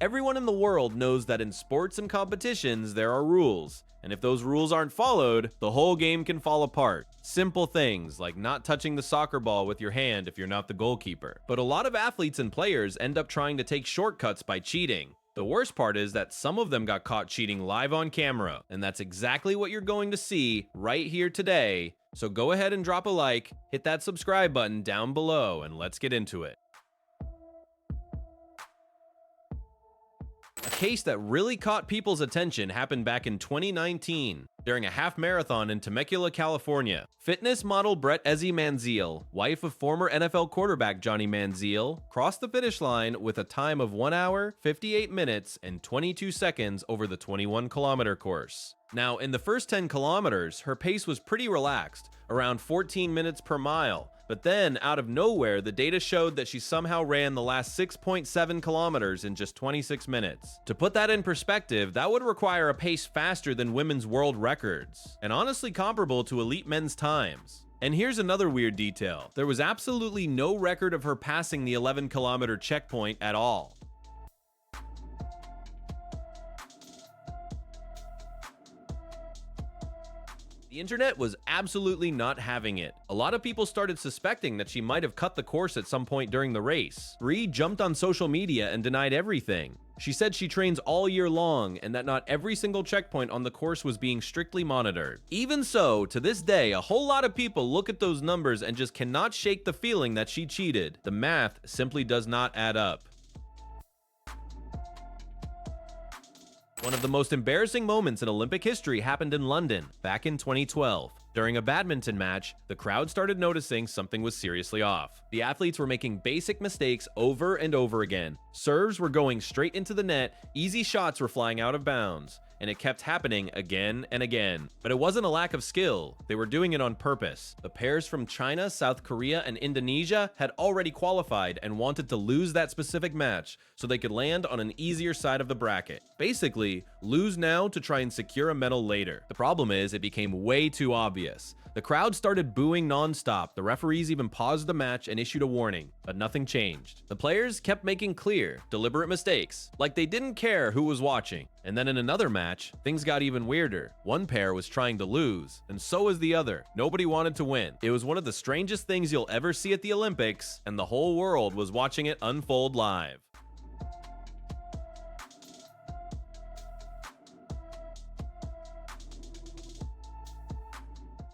Everyone in the world knows that in sports and competitions there are rules, and if those rules aren't followed, the whole game can fall apart. Simple things like not touching the soccer ball with your hand if you're not the goalkeeper. But a lot of athletes and players end up trying to take shortcuts by cheating. The worst part is that some of them got caught cheating live on camera, and that's exactly what you're going to see right here today. So go ahead and drop a like, hit that subscribe button down below, and let's get into it. A case that really caught people's attention happened back in 2019 during a half marathon in Temecula, California. Fitness model Ezzy Manziel, wife of former NFL quarterback Johnny Manziel, crossed the finish line with a time of 1 hour, 58 minutes, and 22 seconds over the 21-kilometer course. Now, in the first 10 kilometers, her pace was pretty relaxed, around 14 minutes per mile. But then, out of nowhere, the data showed that she somehow ran the last 6.7 kilometers in just 26 minutes. To put that in perspective, that would require a pace faster than women's world records, and honestly comparable to elite men's times. And here's another weird detail. There was absolutely no record of her passing the 11-kilometer checkpoint at all. The internet was absolutely not having it. A lot of people started suspecting that she might have cut the course at some point during the race. Bree jumped on social media and denied everything. She said she trains all year long and that not every single checkpoint on the course was being strictly monitored. Even so, to this day, a whole lot of people look at those numbers and just cannot shake the feeling that she cheated. The math simply does not add up. One of the most embarrassing moments in Olympic history happened in London, back in 2012. During a badminton match, the crowd started noticing something was seriously off. The athletes were making basic mistakes over and over again. Serves were going straight into the net, easy shots were flying out of bounds, and it kept happening again and again. But it wasn't a lack of skill, they were doing it on purpose. The pairs from China, South Korea, and Indonesia had already qualified and wanted to lose that specific match so they could land on an easier side of the bracket. Basically, lose now to try and secure a medal later. The problem is, it became way too obvious. The crowd started booing non-stop, the referees even paused the match and issued a warning, but nothing changed. The players kept making clear, deliberate mistakes, like they didn't care who was watching. And then in another match, things got even weirder. One pair was trying to lose, and so was the other. Nobody wanted to win. It was one of the strangest things you'll ever see at the Olympics, and the whole world was watching it unfold live.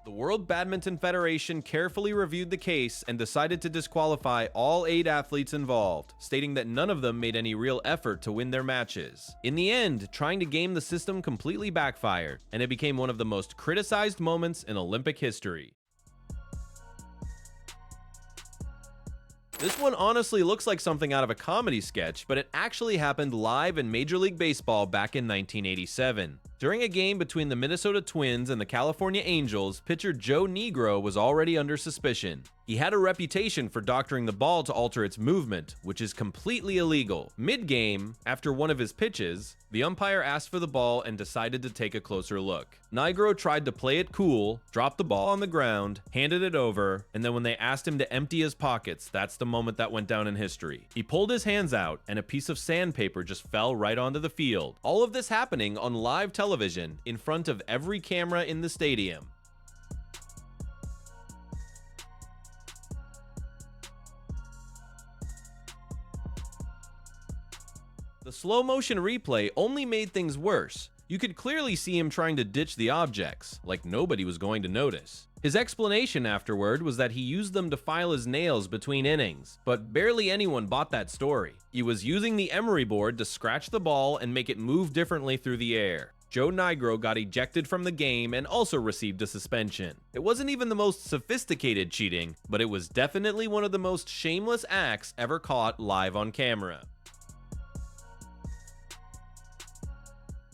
The World Badminton Federation carefully reviewed the case and decided to disqualify all 8 athletes involved, stating that none of them made any real effort to win their matches. In the end, trying to game the system completely backfired, and it became one of the most criticized moments in Olympic history. This one honestly looks like something out of a comedy sketch, but it actually happened live in Major League Baseball back in 1987. During a game between the Minnesota Twins and the California Angels, pitcher Joe Negro was already under suspicion. He had a reputation for doctoring the ball to alter its movement, which is completely illegal. Mid-game, after one of his pitches, the umpire asked for the ball and decided to take a closer look. Negro tried to play it cool, dropped the ball on the ground, handed it over, and then when they asked him to empty his pockets, that's the moment that went down in history. He pulled his hands out, and a piece of sandpaper just fell right onto the field. All of this happening on live television in front of every camera in the stadium. The slow motion replay only made things worse. You could clearly see him trying to ditch the objects, like nobody was going to notice. His explanation afterward was that he used them to file his nails between innings, but barely anyone bought that story. He was using the emery board to scratch the ball and make it move differently through the air. Joe Negro got ejected from the game and also received a suspension. It wasn't even the most sophisticated cheating, but it was definitely one of the most shameless acts ever caught live on camera.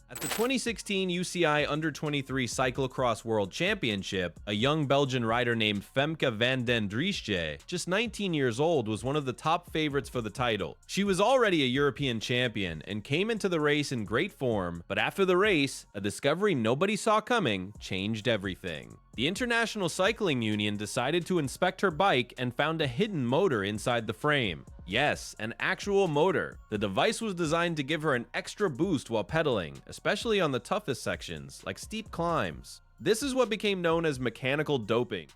At the 2016 UCI Under-23 Cyclocross World Championship, a young Belgian rider named Femke van den Driesche, just 19 years old, was one of the top favorites for the title. She was already a European champion and came into the race in great form, but after the race, a discovery nobody saw coming changed everything. The International Cycling Union decided to inspect her bike and found a hidden motor inside the frame. Yes, an actual motor. The device was designed to give her an extra boost while pedaling, especially on the toughest sections, like steep climbs. This is what became known as mechanical doping.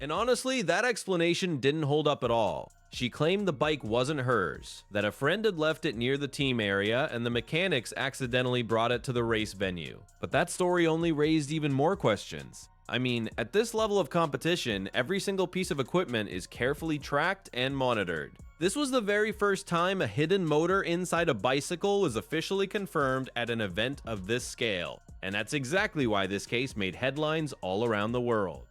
And honestly, that explanation didn't hold up at all. She claimed the bike wasn't hers, that a friend had left it near the team area and the mechanics accidentally brought it to the race venue. But that story only raised even more questions. I mean, at this level of competition, every single piece of equipment is carefully tracked and monitored. This was the very first time a hidden motor inside a bicycle was officially confirmed at an event of this scale. And that's exactly why this case made headlines all around the world.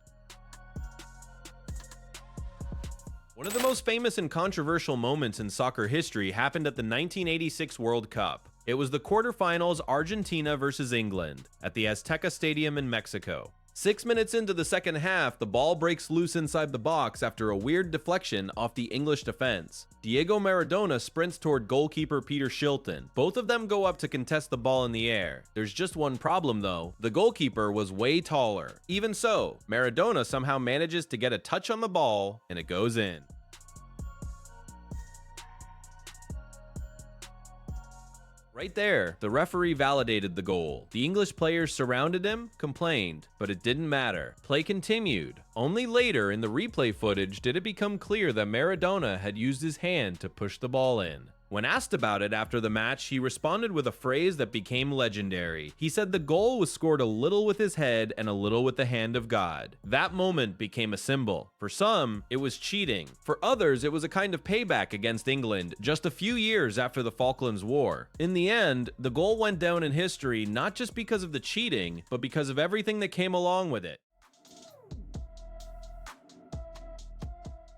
One of the most famous and controversial moments in soccer history happened at the 1986 World Cup. It was the quarterfinals Argentina versus England at the Azteca Stadium in Mexico. 6 minutes into the second half, the ball breaks loose inside the box after a weird deflection off the English defense. Diego Maradona sprints toward goalkeeper Peter Shilton. Both of them go up to contest the ball in the air. There's just one problem though. The goalkeeper was way taller. Even so, Maradona somehow manages to get a touch on the ball and it goes in. Right there, the referee validated the goal. The English players surrounded him, complained, but it didn't matter. Play continued. Only later in the replay footage did it become clear that Maradona had used his hand to push the ball in. When asked about it after the match, he responded with a phrase that became legendary. He said the goal was scored a little with his head and a little with the hand of God. That moment became a symbol. For some, it was cheating. For others, it was a kind of payback against England just a few years after the Falklands War. In the end, the goal went down in history not just because of the cheating, but because of everything that came along with it.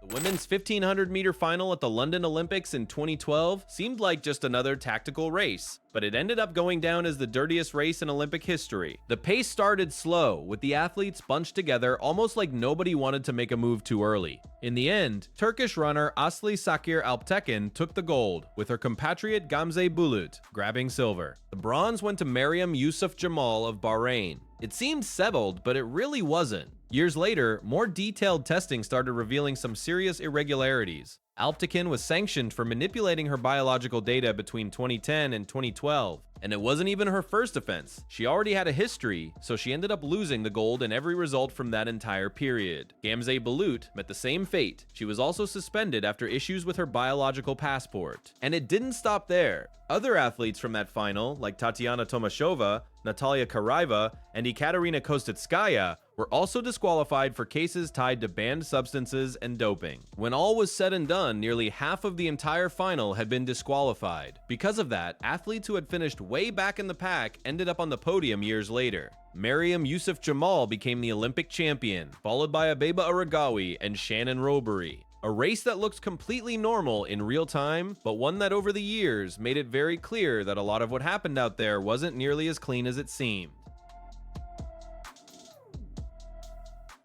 The women's 1500-meter final at the London Olympics in 2012 seemed like just another tactical race, but it ended up going down as the dirtiest race in Olympic history. The pace started slow, with the athletes bunched together almost like nobody wanted to make a move too early. In the end, Turkish runner Asli Sakir Alptekin took the gold, with her compatriot Gamze Bulut grabbing silver. The bronze went to Maryam Yusuf Jamal of Bahrain. It seemed settled, but it really wasn't. Years later, more detailed testing started revealing some serious irregularities. Alptekin was sanctioned for manipulating her biological data between 2010 and 2012, and it wasn't even her first offense. She already had a history, so she ended up losing the gold in every result from that entire period. Gamze Bulut met the same fate. She was also suspended after issues with her biological passport. And it didn't stop there. Other athletes from that final, like Tatiana Tomashova, Natalia Karaiva, and Ekaterina Kostetskaya, were also disqualified for cases tied to banned substances and doping. When all was said and done, nearly half of the entire final had been disqualified. Because of that, athletes who had finished way back in the pack ended up on the podium years later. Maryam Yusuf Jamal became the Olympic champion, followed by Abeba Aragawi and Shannon Robery. A race that looks completely normal in real time, but one that over the years made it very clear that a lot of what happened out there wasn't nearly as clean as it seemed.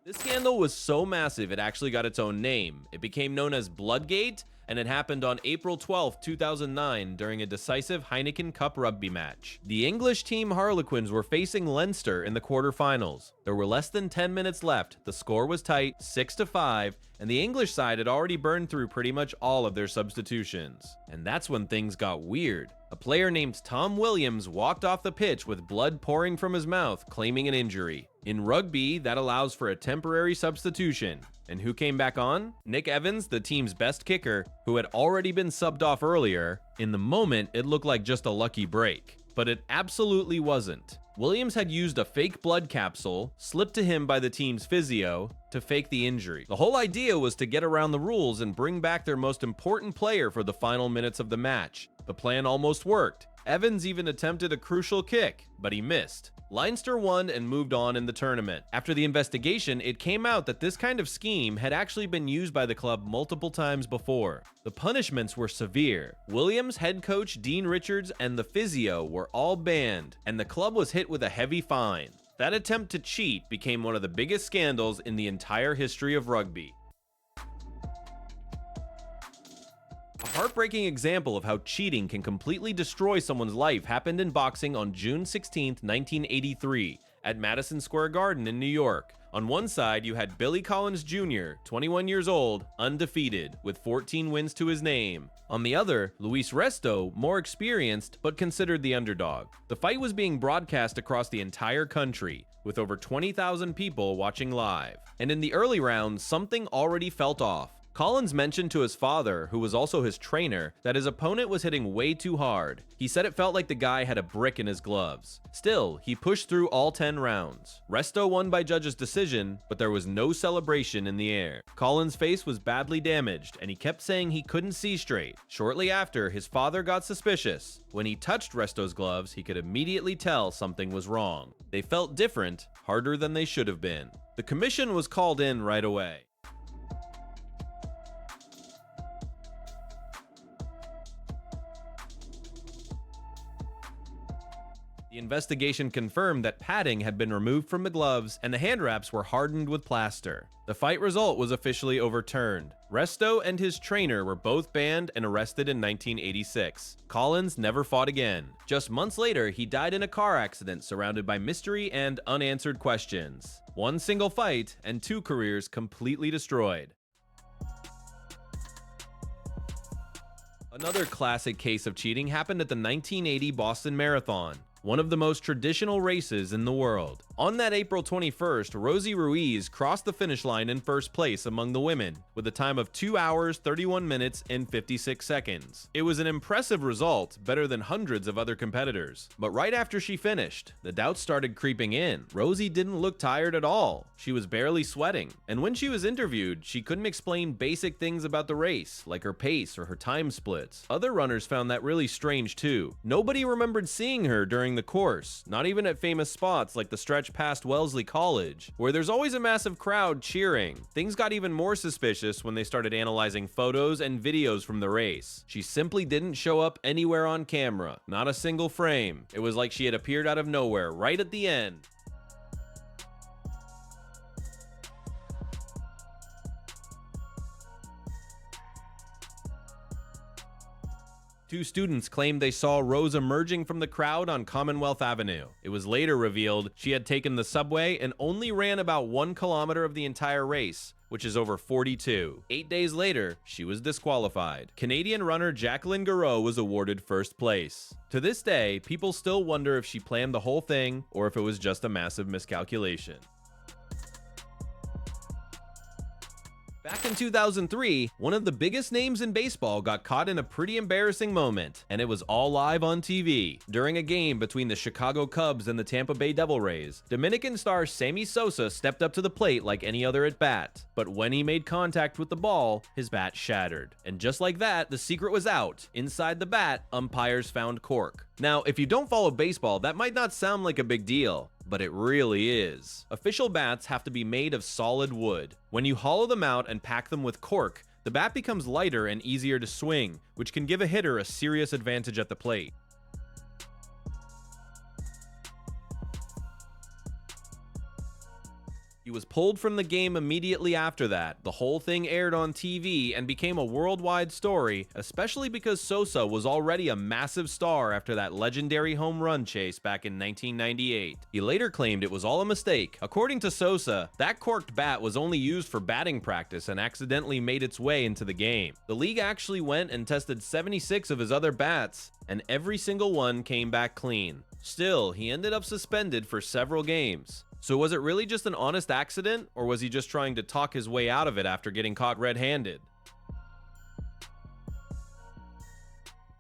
This scandal was so massive it actually got its own name. It became known as Bloodgate, and it happened on April 12, 2009 during a decisive Heineken Cup rugby match. The English team Harlequins were facing Leinster in the quarterfinals. There were less than 10 minutes left, the score was tight, 6-5, and the English side had already burned through pretty much all of their substitutions. And that's when things got weird. A player named Tom Williams walked off the pitch with blood pouring from his mouth, claiming an injury. In rugby, that allows for a temporary substitution. And who came back on? Nick Evans, the team's best kicker, who had already been subbed off earlier. In the moment, it looked like just a lucky break. But it absolutely wasn't. Williams had used a fake blood capsule, slipped to him by the team's physio, to fake the injury. The whole idea was to get around the rules and bring back their most important player for the final minutes of the match. The plan almost worked. Evans even attempted a crucial kick, but he missed. Leinster won and moved on in the tournament. After the investigation, it came out that this kind of scheme had actually been used by the club multiple times before. The punishments were severe. Williams, head coach Dean Richards, and the physio were all banned, and the club was hit with a heavy fine. That attempt to cheat became one of the biggest scandals in the entire history of rugby. A heartbreaking example of how cheating can completely destroy someone's life happened in boxing on June 16, 1983, at Madison Square Garden in New York. On one side, you had Billy Collins Jr., 21 years old, undefeated, with 14 wins to his name. On the other, Luis Resto, more experienced, but considered the underdog. The fight was being broadcast across the entire country, with over 20,000 people watching live. And in the early rounds, something already felt off. Collins mentioned to his father, who was also his trainer, that his opponent was hitting way too hard. He said it felt like the guy had a brick in his gloves. Still, he pushed through all 10 rounds. Resto won by judge's decision, but there was no celebration in the air. Collins' face was badly damaged, and he kept saying he couldn't see straight. Shortly after, his father got suspicious. When he touched Resto's gloves, he could immediately tell something was wrong. They felt different, harder than they should have been. The commission was called in right away. The investigation confirmed that padding had been removed from the gloves and the hand wraps were hardened with plaster. The fight result was officially overturned. Resto and his trainer were both banned and arrested in 1986. Collins never fought again. Just months later, he died in a car accident surrounded by mystery and unanswered questions. One single fight and 2 careers completely destroyed. Another classic case of cheating happened at the 1980 Boston Marathon, one of the most traditional races in the world. On that April 21st, Rosie Ruiz crossed the finish line in first place among the women, with a time of 2 hours, 31 minutes, and 56 seconds. It was an impressive result, better than hundreds of other competitors. But right after she finished, the doubts started creeping in. Rosie didn't look tired at all. She was barely sweating. And when she was interviewed, she couldn't explain basic things about the race, like her pace or her time splits. Other runners found that really strange too. Nobody remembered seeing her during the course, not even at famous spots like the stretch past Wellesley College, where there's always a massive crowd cheering. Things got even more suspicious when they started analyzing photos and videos from the race. She simply didn't show up anywhere on camera, not a single frame. It was like she had appeared out of nowhere right at the end. Two students claimed they saw Rose emerging from the crowd on Commonwealth Avenue. It was later revealed she had taken the subway and only ran about 1 kilometer of the entire race, which is over 42. 8 days later, she was disqualified. Canadian runner Jacqueline Garreau was awarded first place. To this day, people still wonder if she planned the whole thing or if it was just a massive miscalculation. Back in 2003, one of the biggest names in baseball got caught in a pretty embarrassing moment, and it was all live on TV. During a game between the Chicago Cubs and the Tampa Bay Devil Rays, Dominican star Sammy Sosa stepped up to the plate like any other at-bat, but when he made contact with the ball, his bat shattered. And just like that, the secret was out. Inside the bat, umpires found cork. Now, if you don't follow baseball, that might not sound like a big deal, but it really is. Official bats have to be made of solid wood. When you hollow them out and pack them with cork, the bat becomes lighter and easier to swing, which can give a hitter a serious advantage at the plate. He was pulled from the game immediately after that. The whole thing aired on TV and became a worldwide story, especially because Sosa was already a massive star after that legendary home run chase back in 1998. He later claimed it was all a mistake. According to Sosa, that corked bat was only used for batting practice and accidentally made its way into the game. The league actually went and tested 76 of his other bats, and every single one came back clean. Still, he ended up suspended for several games. So was it really just an honest accident, or was he just trying to talk his way out of it after getting caught red-handed?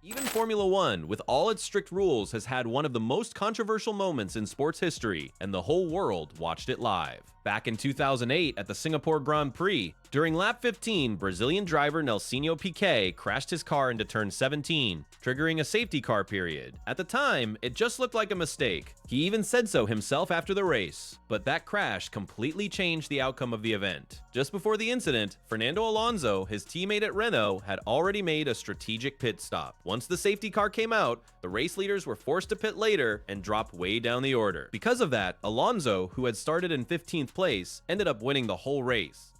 Even Formula One, with all its strict rules, has had one of the most controversial moments in sports history, and the whole world watched it live. Back in 2008 at the Singapore Grand Prix, during lap 15, Brazilian driver Nelsinho Piquet crashed his car into turn 17, triggering a safety car period. At the time, it just looked like a mistake. He even said so himself after the race, but that crash completely changed the outcome of the event. Just before the incident, Fernando Alonso, his teammate at Renault, had already made a strategic pit stop. Once the safety car came out, the race leaders were forced to pit later and drop way down the order. Because of that, Alonso, who had started in 15th place, ended up winning the whole race.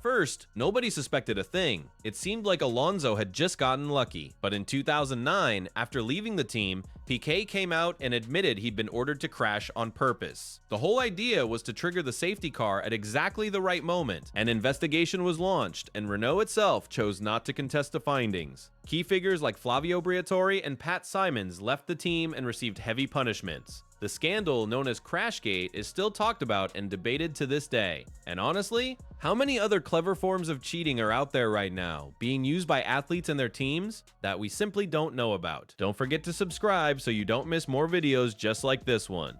first, nobody suspected a thing. It seemed like Alonso had just gotten lucky. But in 2009, after leaving the team, Piquet came out and admitted he'd been ordered to crash on purpose. The whole idea was to trigger the safety car at exactly the right moment. An investigation was launched, and Renault itself chose not to contest the findings. Key figures like Flavio Briatore and Pat Simons left the team and received heavy punishments. The scandal, known as Crashgate, is still talked about and debated to this day. And honestly, how many other clever forms of cheating are out there right now, being used by athletes and their teams, that we simply don't know about? Don't forget to subscribe so you don't miss more videos just like this one.